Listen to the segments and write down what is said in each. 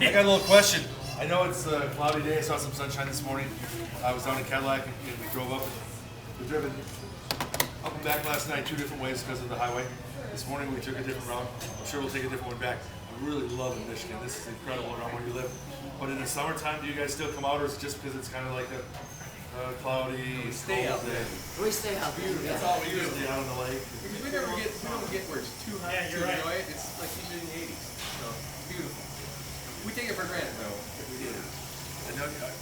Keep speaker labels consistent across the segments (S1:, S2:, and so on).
S1: I got a little question. I know it's a cloudy day. I saw some sunshine this morning. I was down in Cadillac and we drove up. We driven up and back last night 2 different ways because of the highway. This morning we took a different route. I'm sure we'll take a different one back. I really love Michigan. This is incredible around where you live. But in the summertime, do you guys still come out, or is it just because it's kind of like a cloudy,
S2: stay out there?
S3: We stay out there.
S2: That's all we do.
S1: Stay out on the lake.
S2: Because we don't get where it's too hot to enjoy it. It's like usually in the 80s. So it's beautiful. We take it for granted though, if we do.
S1: And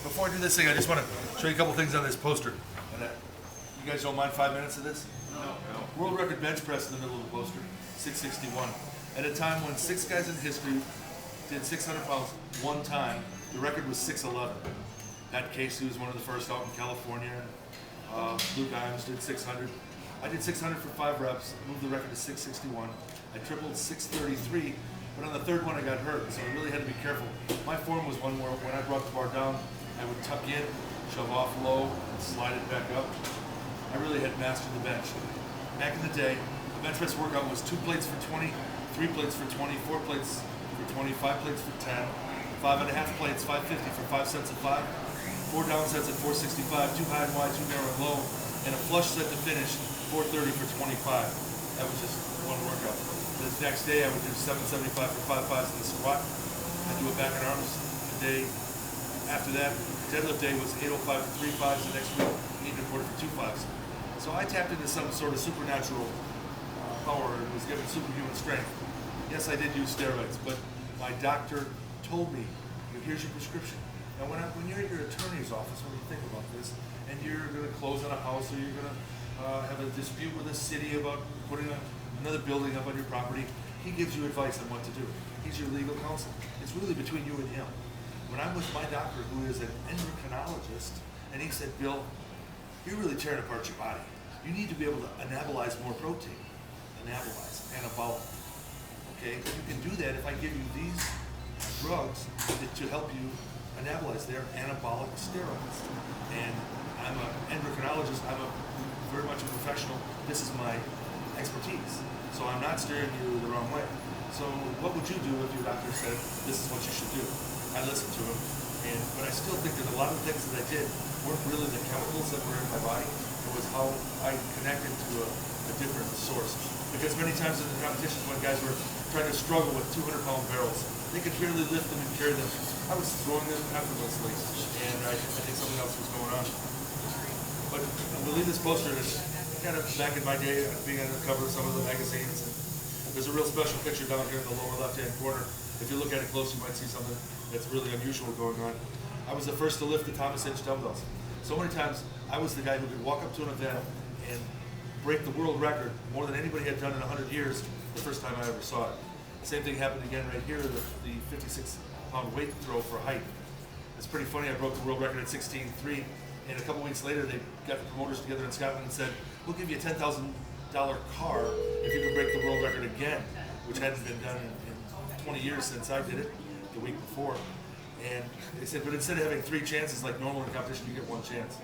S1: before I do this thing, I just want to show you a couple things on this poster. And you guys don't mind 5 minutes of this?
S2: No.
S1: World record bench press in the middle of the poster, 661. At a time when 6 guys in history did 600 pounds one time, the record was 611. Pat Casey was one of the first out in California. Luke Imes did 600. I did 600 for 5 reps, moved the record to 661. I tripled 633, but on the 3rd one I got hurt, so I really had to be careful. My form was one where when I brought the bar down, I would tuck in, shove off low, and slide it back up. I really had mastered the bench. Back in the day, the bench press workout was 2 plates for 20, 3 plates for 20, 4 plates for 20, 5 plates for 10, 5.5 plates, 550 for 5 sets of 5, 4 down sets at 465, 2 high and wide, 2 narrow and low, and a flush set to finish, 430 for 25. That was just one workout. The next day I would do 775 for 5 5s in the squat. I'd do a back and arms. The day after that, deadlift day was 805 for 3 5s. The next week, 840 for 2 5s. So I tapped into some sort of supernatural power and was given superhuman strength. Yes, I did use steroids, but my doctor told me, here's your prescription. Now when you're at your attorney's office, when you think about this, and you're going to close on a house, or you're going to have a dispute with the city about putting another building up on your property, he gives you advice on what to do. He's your legal counsel. It's really between you and him. When I'm with my doctor, who is an endocrinologist, and he said, Bill, you're really tearing apart your body. You need to be able to anabolize more protein. Anabolic. Okay? You can do that if I give you these drugs to help you anabolize. They're anabolic steroids. And I'm an endocrinologist. I'm very much a professional. This is my expertise. So I'm not steering you the wrong way. So what would you do if your doctor said, this is what you should do? I listened to him. But I still think that a lot of the things that I did weren't really the chemicals that were in my body. It was how I connected to a different source. Because many times in the competitions when guys were trying to struggle with 200-pound barrels, they could barely lift them and carry them. I was throwing them effortlessly, and I think something else was going on. But I believe this poster is kind of back in my day, being on the cover of some of the magazines. And there's a real special picture down here in the lower left-hand corner. If you look at it close, you might see something that's really unusual going on. I was the first to lift the Thomas Inch dumbbells. So many times, I was the guy who could walk up to an event and break the world record more than anybody had done in 100 years the first time I ever saw it. Same thing happened again right here, the 56-pound weight throw for height. It's pretty funny, I broke the world record at 16.3, and a couple weeks later they got the promoters together in Scotland and said, we'll give you a $10,000 car if you can break the world record again, which hadn't been done in 20 years since I did it the week before. And they said, but instead of having 3 chances like normal in competition, you get 1 chance.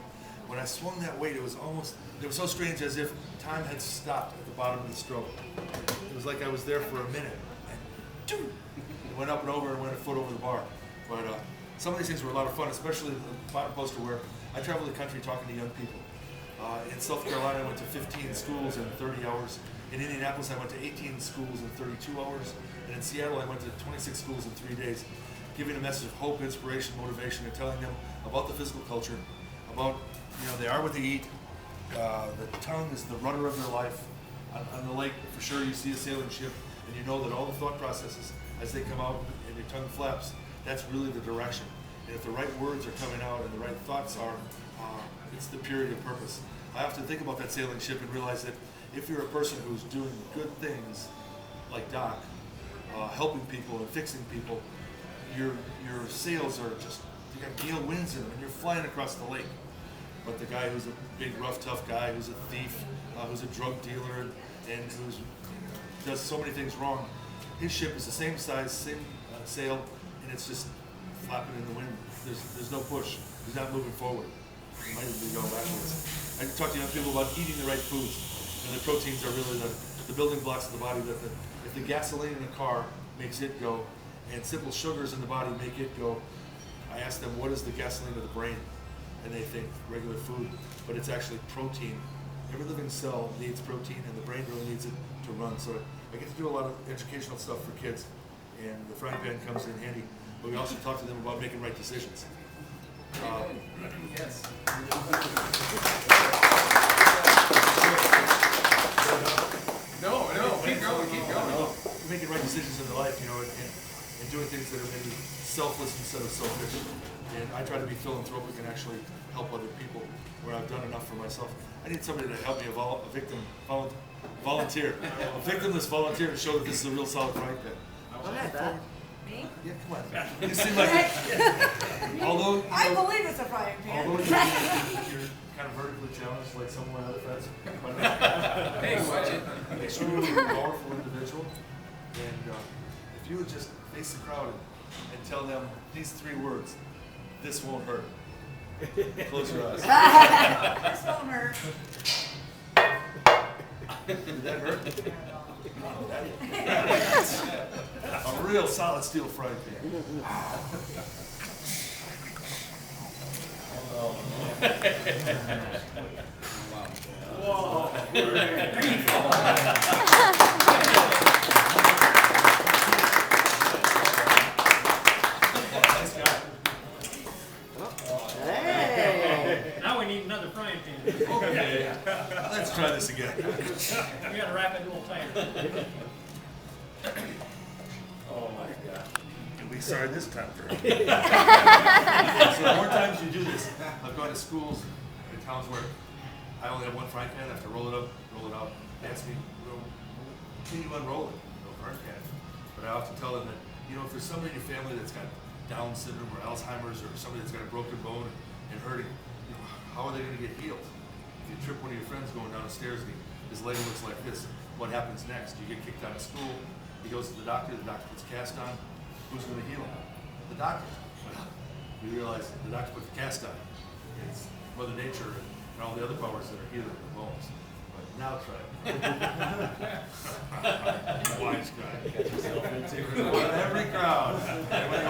S1: When I swung that weight, it was so strange as if time had stopped at the bottom of the stroke. It was like I was there for a minute. And it went up and over and went a foot over the bar. But some of these things were a lot of fun, especially the bottom poster where I traveled the country talking to young people. In South Carolina, I went to 15 schools in 30 hours. In Indianapolis, I went to 18 schools in 32 hours. And in Seattle, I went to 26 schools in 3 days, giving a message of hope, inspiration, motivation, and telling them about the physical culture, about, they are what they eat. The tongue is the rudder of their life. On the lake, for sure, you see a sailing ship, and you know that all the thought processes, as they come out and your tongue flaps, that's really the direction. And if the right words are coming out and the right thoughts are, it's the purity of purpose. I often think about that sailing ship and realize that if you're a person who's doing good things, like Doc, helping people and fixing people, your sails are just, you got gale winds in them, and you're flying across the lake. But the guy who's a big, rough, tough guy, who's a thief, who's a drug dealer, and who's does so many things wrong, his ship is the same size, same sail, and it's just flapping in the wind. There's no push. He's not moving forward. He might even be going backwards. I talk to young people about eating the right foods, and the proteins are really the building blocks of the body. If the gasoline in a car makes it go, and simple sugars in the body make it go. I ask them, what is the gasoline of the brain? And they think regular food, but it's actually protein. Every living cell needs protein, and the brain really needs it to run. So I get to do a lot of educational stuff for kids, and the frying pan comes in handy. But we also talk to them about making right decisions.
S2: Yes. No, keep going.
S1: Making right decisions in their life, you know, and doing things that are maybe selfless instead of selfish. And I try to be philanthropic and actually help other people where I've done enough for myself. I need somebody to help me, volunteer, a victimless volunteer to show that this is a real solid frying pan.
S3: Go ahead, that.
S4: Me?
S1: Yeah, come on. You seem like, although you
S4: I
S1: know,
S4: believe it's a frying pan.
S1: although you're kind of vertically challenged like some of my other friends, but
S2: Hey, watch it.
S1: extremely powerful individual. And if you would just face the crowd and tell them these 3 words, this won't hurt. Close your eyes.
S4: This won't hurt.
S1: Did that hurt? A real solid steel frying pan.
S3: Now we need another frying pan.
S1: Okay, let's try this again.
S3: We gotta wrap it a little tighter.
S1: Oh my God. You'll be sorry this time, for So the more times you do this, I've gone to schools in towns where I only have one frying pan. I have to roll it up, roll it out. They ask me, can you unroll it? No frying pan. But I often tell them that, you know, if there's somebody in your family that's got Down syndrome or Alzheimer's, or somebody that's got a broken bone and hurting, you know, how are they going to get healed? If you trip one of your friends going down the stairs and his leg looks like this, what happens next? You get kicked out of school. He goes to the doctor puts a cast on. Who's going to heal him? The doctor. Well, we realize the doctor put the cast on. It's Mother Nature and all the other powers that are healing the bones. But now try it. Wise guy. Every crowd. Anybody